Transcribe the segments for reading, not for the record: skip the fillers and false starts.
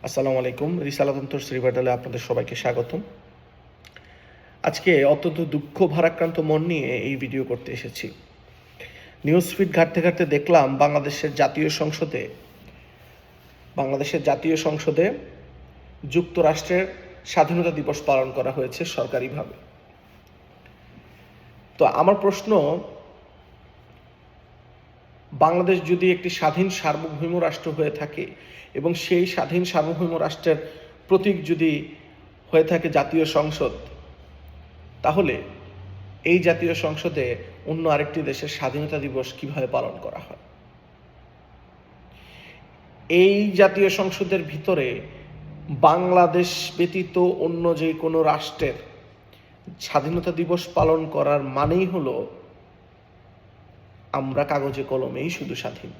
আসসালামু আলাইকুম। রিসালাত শ্রীবাটালে আপনাদের সবাইকে স্বাগতম। আজকে অত্যন্ত দুঃখ ভারাক্রান্ত মন নিয়ে এই ভিডিও করতে এসেছি। নিউজ ফিড ঘাঁটতে ঘাঁটতে দেখলাম বাংলাদেশের জাতীয় সংসদে যুক্তরাষ্ট্রের স্বাধীনতা দিবস পালন করা হয়েছে সরকারিভাবে। তো আমার প্রশ্ন, বাংলাদেশ যদি একটি স্বাধীন সার্বভৌম রাষ্ট্র হয়ে থাকে এবং সেই স্বাধীন সার্বভৌম রাষ্ট্রের প্রতীক যদি হয়ে থাকে জাতীয় সংসদ, তাহলে এই জাতীয় সংসদে অন্য আরেকটি দেশের স্বাধীনতা দিবস কিভাবে পালন করা হয়? এই জাতীয় সংসদের ভিতরে বাংলাদেশ ব্যতীত অন্য যে কোনো রাষ্ট্রের স্বাধীনতা দিবস পালন করার মানেই হলো আমরা কাগজে কলমেই শুধু স্বাধীন,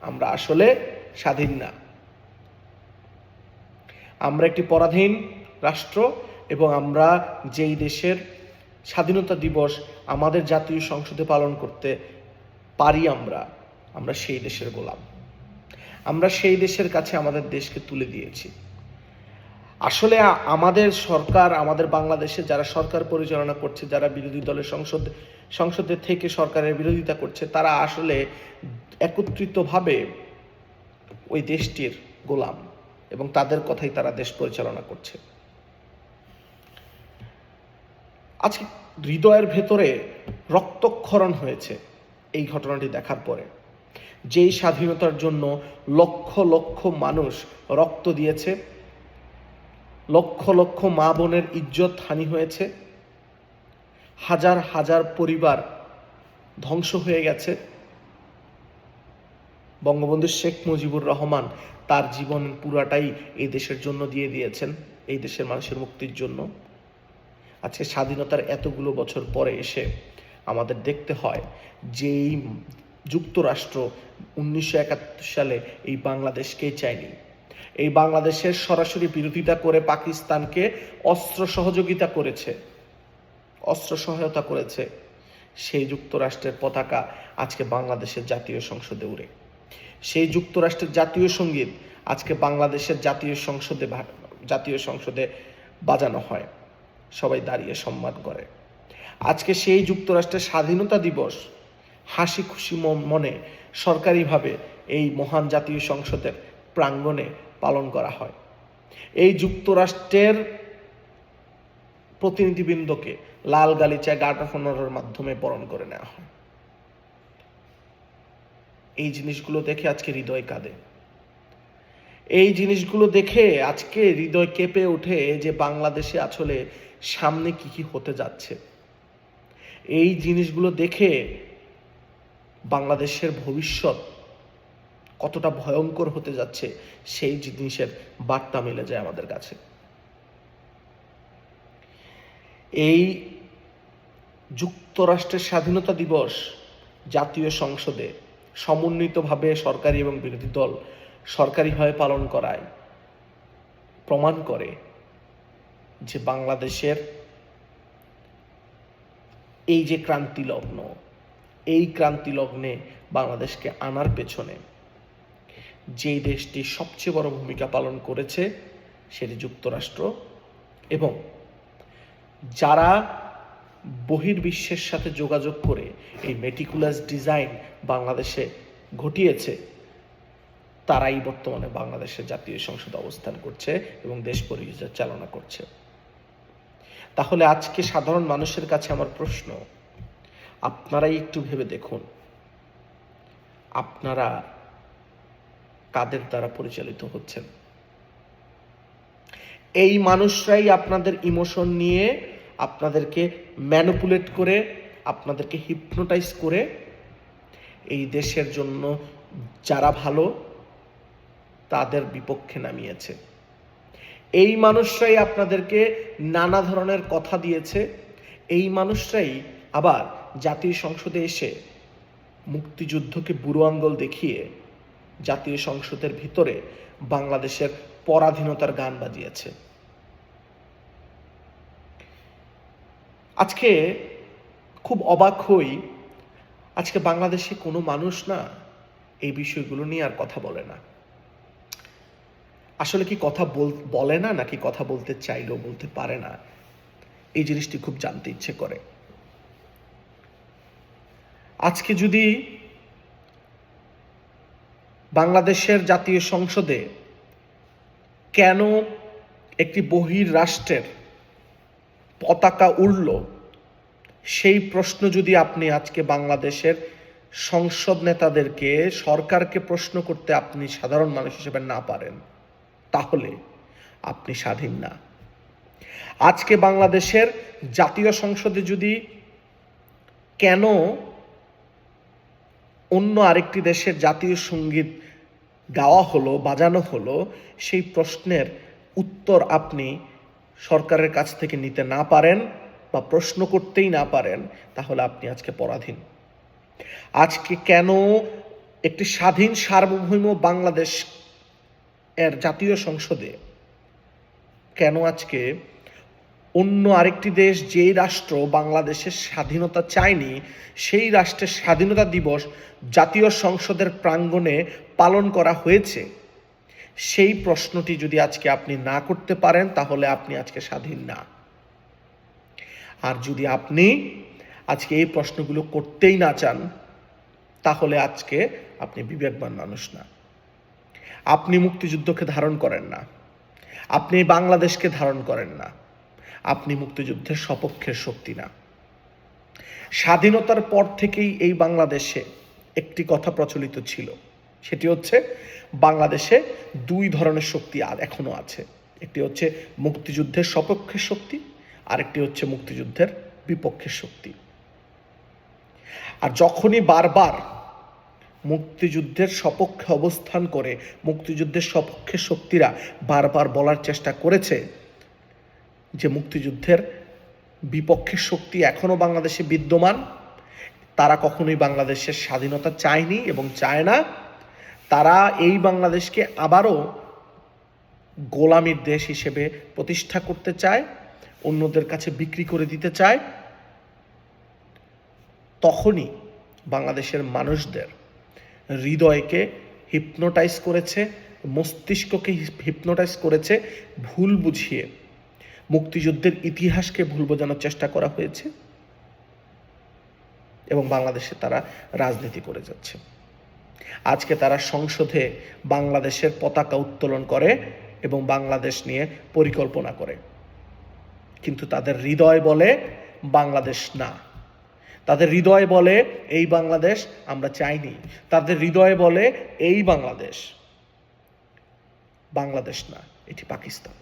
আমরা আসলে স্বাধীন না। আমরা একটি পরাধীন রাষ্ট্র এবং আমরা যেই দেশের স্বাধীনতা দিবস আমাদের জাতীয় সংসদে পালন করতে পারি, আমরা সেই দেশের গোলাম। আমরা সেই দেশের কাছে আমাদের দেশকে তুলে দিয়েছি। আসলে আমাদের সরকার, আমাদের বাংলাদেশে যারা সরকার পরিচালনা করছে, যারা বিরোধী দলের সংসদে থেকে সরকারের বিরোধিতা করছে, তারা আসলে একত্রিতভাবে ওই দেশটির গোলাম এবং তাদের কথাই তারা দেশ পরিচালনা করছে। আজকে হৃদয়ের ভেতরে রক্তক্ষরণ হয়েছে এই ঘটনাটি দেখার পরে। যেই স্বাধীনতার জন্য লক্ষ লক্ষ মানুষ রক্ত দিয়েছে, লক্ষ লক্ষ মা বোনের ইজ্জত হানি হয়েছে, হাজার হাজার পরিবার ধ্বংস হয়ে গেছে। বঙ্গবন্ধু শেখ মুজিবুর রহমান তার জীবন পুরাটাই এই দেশের জন্য দিয়ে দিয়েছেন, এই দেশের মানুষের মুক্তির জন্য। আজকে স্বাধীনতার এতগুলো বছর পরে এসে আমাদের দেখতে হয় যে এই যুক্তরাষ্ট্র 1971 সালে এই বাংলাদেশকেই চায়নি। এই বাংলাদেশের সরাসরি বিরোধিতা করে পাকিস্তানকে অস্ত্র সহায়তা করেছে। সেই যুক্তরাষ্ট্রের পতাকা আজকে বাংলাদেশের জাতীয় সংসদে উড়ে। সেই যুক্তরাষ্ট্রের জাতীয় সঙ্গীত আজকে বাংলাদেশের জাতীয় সংসদে বাজানো হয়, সবাই দাঁড়িয়ে সম্মান করে। আজকে সেই যুক্তরাষ্ট্রের স্বাধীনতা দিবস হাসি খুশি মনে সরকারিভাবে এই মহান জাতীয় সংসদের প্রাঙ্গণে পালন করা হয়। এই যুক্তরাষ্ট্রের প্রতিনিধিবৃন্দকে লাল গালিচায় গার্ড অফ অনারের মাধ্যমে বরণ করে নেওয়া হয়। এই জিনিসগুলো দেখে আজকে হৃদয় কাঁদে। এই জিনিসগুলো দেখে আজকে হৃদয় কেঁপে ওঠে যে বাংলাদেশে আসলে সামনে কি কি হতে যাচ্ছে। এই জিনিসগুলো দেখে বাংলাদেশের ভবিষ্যৎ কতটা ভয়ঙ্কর হতে যাচ্ছে সেই জিনিসের বার্তা মিলে যায় আমাদের কাছে। এই যুক্তরাষ্ট্রের স্বাধীনতা দিবস জাতীয় সংসদে সমন্বিতভাবে সরকারি এবং বিরোধী দল সরকারিভাবে পালন করায় প্রমাণ করে যে বাংলাদেশের এই যে ক্রান্তি লগ্নে বাংলাদেশকে আনার পেছনে যেই দেশটি সবচেয়ে বড় ভূমিকা পালন করেছে সেটি যুক্তরাষ্ট্র, এবং যারা বহির্বিশ্বের সাথে যোগাযোগ করে এই মেটিকুলাস ডিজাইন বাংলাদেশে ঘটিয়েছে, তারাই বর্তমানে বাংলাদেশের জাতীয় সংসদে অবস্থান করছে এবং দেশ পরিচালনা করছে। তাহলে আজকে সাধারণ মানুষের কাছে আমার প্রশ্ন, আপনারাই একটু ভেবে দেখুন, আপনারা কাদের দ্বারা পরিচালিত হচ্ছেন? এই মানুষরাই আপনাদের ইমোশন নিয়ে আপনাদেরকে ম্যানিপুলেট করে, আপনাদেরকে হিপনোটাইজ করে এই দেশের জন্য যারা ভালো তাদের বিপক্ষে নামিয়েছে। এই মানুষরাই আপনাদেরকে নানা ধরনের কথা দিয়েছে। এই মানুষরাই আবার জাতীয় সংসদে এসে মুক্তিযুদ্ধকে বুড়ো আঙ্গুল দেখিয়ে জাতীয় সংসদের ভিতরে বাংলাদেশের পরাধীনতার গান বাজিয়েছে। আজকে খুব অবাক হই, আজকে বাংলাদেশে কোনো মানুষ না এই বিষয়গুলো নিয়ে আর কথা বলে না। আসলে কি কথা বলে না, নাকি কথা বলতে চাইলেও বলতে পারে না? এই জিনিসটি খুব জানতে ইচ্ছে করে। আজকে যদি বাংলাদেশের জাতীয় সংসদে কেন একটি বহির রাষ্ট্রের পতাকা উড়ল, সেই প্রশ্ন যদি আপনি আজকে বাংলাদেশের সংসদ নেতাদেরকে, সরকারকে প্রশ্ন করতে আপনি সাধারণ মানুষ হিসেবে না পারেন, তাহলে আপনি স্বাধীন না। আজকে বাংলাদেশের জাতীয় সংসদে যদি কেন অন্য আরেকটি দেশের জাতীয় সঙ্গীত গাওয়া হলো, বাজানো হলো, সেই প্রশ্নের উত্তর আপনি সরকারের কাছ থেকে নিতে না পারেন বা প্রশ্ন করতেই না পারেন, তাহলে আপনি আজকে পরাধীন। আজকে কেন একটি স্বাধীন সার্বভৌম বাংলাদেশ এর জাতীয় সংসদে কেন আজকে অন্য আরেকটি দেশ, যেই রাষ্ট্র বাংলাদেশের স্বাধীনতা চায়নি, সেই রাষ্ট্রের স্বাধীনতা দিবস জাতীয় সংসদের প্রাঙ্গণে পালন করা হয়েছে, সেই প্রশ্নটি যদি আজকে আপনি না করতে পারেন, তাহলে আপনি আজকে স্বাধীন না। আর যদি আপনি আজকে এই প্রশ্নগুলো করতেই না চান, তাহলে আজকে আপনি বিবেকবান মানুষ না। আপনি মুক্তিযুদ্ধকে ধারণ করেন না, আপনি বাংলাদেশকে ধারণ করেন না, আপনি মুক্তিযুদ্ধের সপক্ষের শক্তি না। স্বাধীনতার পর থেকেই এই বাংলাদেশে একটি কথা প্রচলিত ছিল, সেটি হচ্ছে বাংলাদেশে দুই ধরনের শক্তি আর এখনো আছে। একটি হচ্ছে মুক্তিযুদ্ধের সপক্ষের শক্তি, আরেকটি হচ্ছে মুক্তিযুদ্ধের বিপক্ষের শক্তি। আর যখনই বারবার মুক্তিযুদ্ধের সপক্ষে অবস্থান করে মুক্তিযুদ্ধের সপক্ষের শক্তিরা বারবার বলার চেষ্টা করেছে যে মুক্তিযুদ্ধের বিপক্ষের শক্তি এখনো বাংলাদেশে বিদ্যমান, তারা কখনোই বাংলাদেশের স্বাধীনতা চায়নি এবং চায় না, তারা এই বাংলাদেশকে আবারও গোলামীর দেশ হিসেবে প্রতিষ্ঠা করতে চায়, অন্যদের কাছে বিক্রি করে দিতে চায়, তখনই বাংলাদেশের মানুষদের হৃদয়কে হিপনোটাইজ করেছে, মস্তিষ্ককে হিপনোটাইজ করেছে, ভুল বুঝিয়ে মুক্তিযুদ্ধের ইতিহাসকে ভুল বোঝানোর চেষ্টা করা হয়েছে এবং বাংলাদেশে তারা রাজনীতি করে যাচ্ছে। আজকে তারা সংসদে বাংলাদেশের পতাকা উত্তোলন করে এবং বাংলাদেশ নিয়ে পরিকল্পনা করে, কিন্তু তাদের হৃদয় বলে বাংলাদেশ না। তাদের হৃদয় বলে এই বাংলাদেশ আমরা চাইনি। তাদের হৃদয় বলে এই বাংলাদেশ বাংলাদেশ না, এটি পাকিস্তান।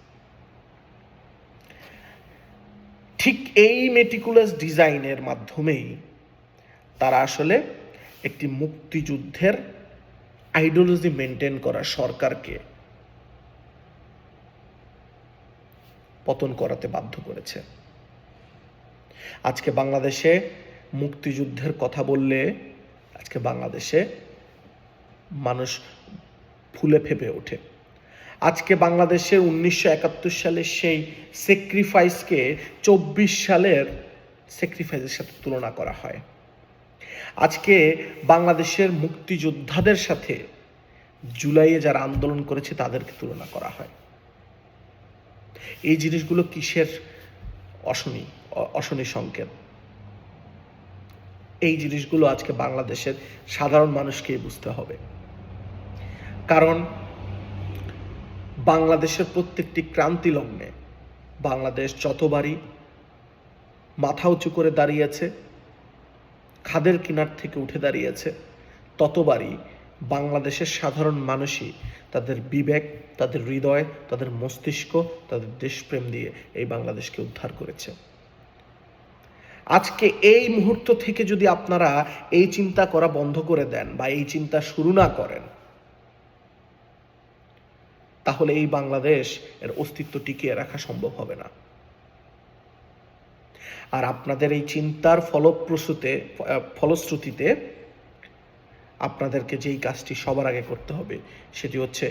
ঠিক এই মেটিকুলাস ডিজাইনের মাধ্যমেই তারা আসলে একটি মুক্তিযুদ্ধের আইডিওলজি মেনটেন করা সরকারকে পতন করাতে বাধ্য করেছে। আজকে বাংলাদেশে মুক্তিযুদ্ধের কথা বললে আজকে বাংলাদেশে মানুষ ফুলে ফেপে ওঠে। আজকে বাংলাদেশের 1971 সালের সেই স্যাক্রিফাইসকে 24 সালের স্যাক্রিফাইসের সাথে তুলনা করা হয়। আজকে বাংলাদেশের মুক্তিযোদ্ধাদের সাথে জুলাইয়ে যারা আন্দোলন করেছে তাদেরকে তুলনা করা হয়। এই জিনিসগুলো কিসের অশনি সংকেত? এই জিনিসগুলো আজকে বাংলাদেশের সাধারণ মানুষকেই বুঝতে হবে। কারণ বাংলাদেশের প্রত্যেকটি ক্রান্তি লগ্নে বাংলাদেশ যতবারই মাথা উঁচু করে দাঁড়িয়েছে, খাদের কিনার থেকে উঠে দাঁড়িয়েছে, ততবারই বাংলাদেশের সাধারণ মানুষই তাদের বিবেক, তাদের হৃদয়, তাদের মস্তিষ্ক, তাদের দেশপ্রেম দিয়ে এই বাংলাদেশকে উদ্ধার করেছে। আজকে এই মুহূর্ত থেকে যদি আপনারা এই চিন্তা করা বন্ধ করে দেন বা এই চিন্তা শুরু না করেন, তাহলে এই বাংলাদেশ এর অস্তিত্ব টিকিয়ে রাখা সম্ভব হবে না। আর আপনাদের এই চিন্তার ফলশ্রুতিতে আপনাদেরকে যেই কাজটি সবার আগে করতে হবে সেটি হচ্ছে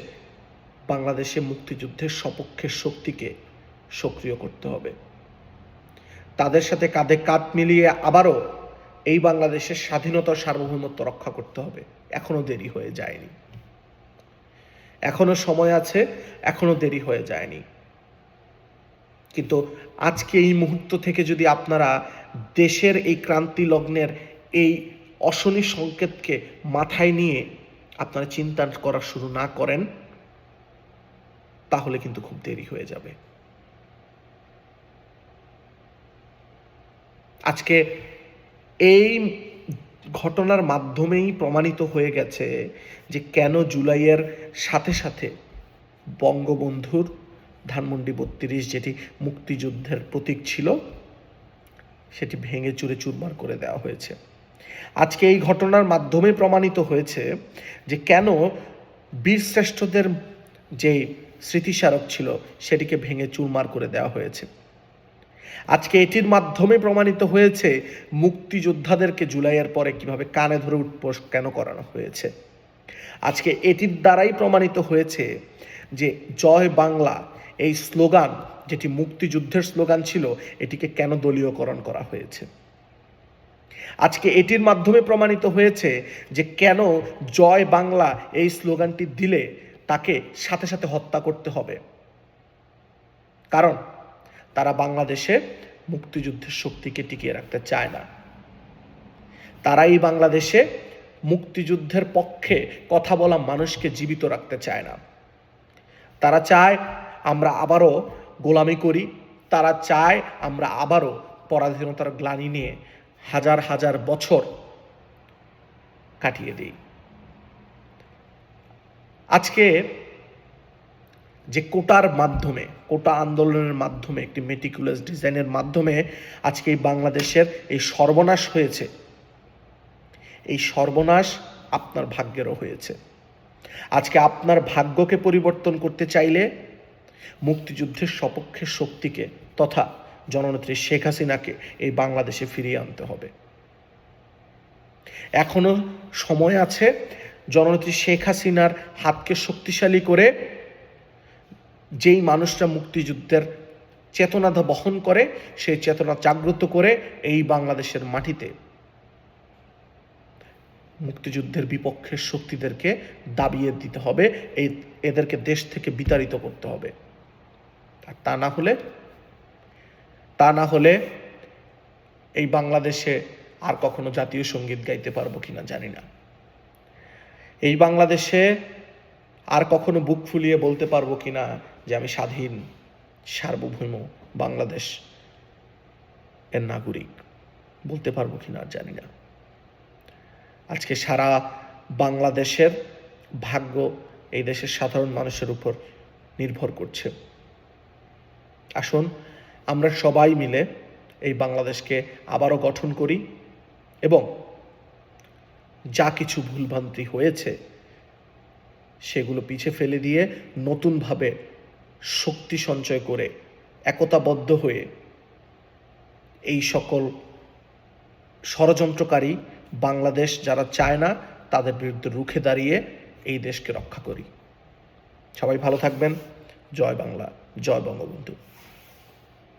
বাংলাদেশে মুক্তিযুদ্ধের সপক্ষের শক্তিকে সক্রিয় করতে হবে। তাদের সাথে কাঁধে কাঁধ মিলিয়ে আবারও এই বাংলাদেশের স্বাধীনতা সার্বভৌমত্ব রক্ষা করতে হবে। এখনো দেরি হয়ে যায়নি। এখনো সময় আছে, এখনো দেরি হয়ে যায়নি। কিন্তু আজকে এই মুহূর্ত থেকে যদি আপনারা দেশের এই ক্রান্তি লগ্নের এই অশনি সংকেতকে মাথায় নিয়ে আপনারা চিন্তা করা শুরু না করেন, তাহলে কিন্তু খুব দেরি হয়ে যাবে। আজকে এই ঘটনার মাধ্যমেই প্রমাণিত হয়ে গেছে যে কেন জুলাইয়ের সাথে সাথে বঙ্গবন্ধুর ধানমন্ডি ৩২ যেটি মুক্তিযুদ্ধের প্রতীক ছিল সেটি ভেঙে চুরে চুরমার করে দেওয়া হয়েছে। আজকে এই ঘটনার মাধ্যমে প্রমাণিত হয়েছে যে কেন বীরশ্রেষ্ঠদের যে স্মৃতিস্মারক ছিল সেটিকে ভেঙে চুরমার করে দেওয়া হয়েছে। আজকে এটির মাধ্যমে প্রমাণিত হয়েছে মুক্তিযোদ্ধাদেরকে জুলাইয়ের পরে কিভাবে কানে ধরে উঠবোস কেন করানো হয়েছে। আজকে এটির দ্বারাই প্রমাণিত হয়েছে যে জয় বাংলা এই স্লোগান, যেটি মুক্তিযুদ্ধের স্লোগান ছিল, এটিকে কেন দলীয়করণ করা হয়েছে। আজকে এটির মাধ্যমে প্রমাণিত হয়েছে যে কেন জয় বাংলা এই স্লোগানটি দিলে তাকে সাথে সাথে হত্যা করতে হবে, কারণ তারা বাংলাদেশে মুক্তিযুদ্ধের শক্তিকে টিকিয়ে রাখতে চায় না। তারা এই বাংলাদেশে মুক্তিযুদ্ধের পক্ষে কথা বলা মানুষকে জীবিত রাখতে চায় না। তারা চায় আমরা আবারও গোলামি করি, তারা চায় আমরা আবারও পরাধীনতার গ্লানি নিয়ে হাজার হাজার বছর কাটিয়ে দিই। আজকে যে কোটার মাধ্যমে, কোটা আন্দোলনের মাধ্যমে, একটি মেটিকুলাস ডিজাইনের মাধ্যমে আজকে এই বাংলাদেশের এই সর্বনাশ হয়েছে, এই সর্বনাশ আপনার ভাগ্যেরও হয়েছে। আজকে আপনার ভাগ্যকে পরিবর্তন করতে চাইলে মুক্তিযুদ্ধের সপক্ষের শক্তিকে তথা জননেত্রী শেখ হাসিনাকে এই বাংলাদেশে ফিরিয়ে আনতে হবে। এখনো সময় আছে জননেত্রী শেখ হাসিনার হাতকে শক্তিশালী করে যেই মানুষরা মুক্তিযুদ্ধের চেতনা বহন করে সেই চেতনা জাগ্রত করে এই বাংলাদেশের মাটিতে মুক্তিযুদ্ধের বিপক্ষের শক্তিদেরকে দাবিয়ে দিতে হবে, এদেরকে দেশ থেকে বিতাড়িত করতে হবে। আর তা না হলে এই বাংলাদেশে আর কখনো জাতীয় সঙ্গীত গাইতে পারবো কিনা জানি না। এই বাংলাদেশে আর কখনো বুক ফুলিয়ে বলতে পারবো কিনা যে আমি স্বাধীন সার্বভৌম বাংলাদেশ এর নাগরিক, বলতে পারবো কিনা জানি না। আজকে সারা বাংলাদেশের ভাগ্য এই দেশের সাধারণ মানুষের উপর নির্ভর করছে। আসুন আমরা সবাই মিলে এই বাংলাদেশকে আবারও গঠন করি এবং যা কিছু ভুলভ্রান্তি হয়েছে সেগুলো পিছে ফেলে দিয়ে নতুনভাবে শক্তি সঞ্চয় করে একতাবদ্ধ হয়ে এই সকল ষড়যন্ত্রকারী বাংলাদেশ যারা চায় না তাদের বিরুদ্ধে রুখে দাঁড়িয়ে এই দেশকে রক্ষা করি। সবাই ভালো থাকবেন। জয় বাংলা, জয় বঙ্গবন্ধু।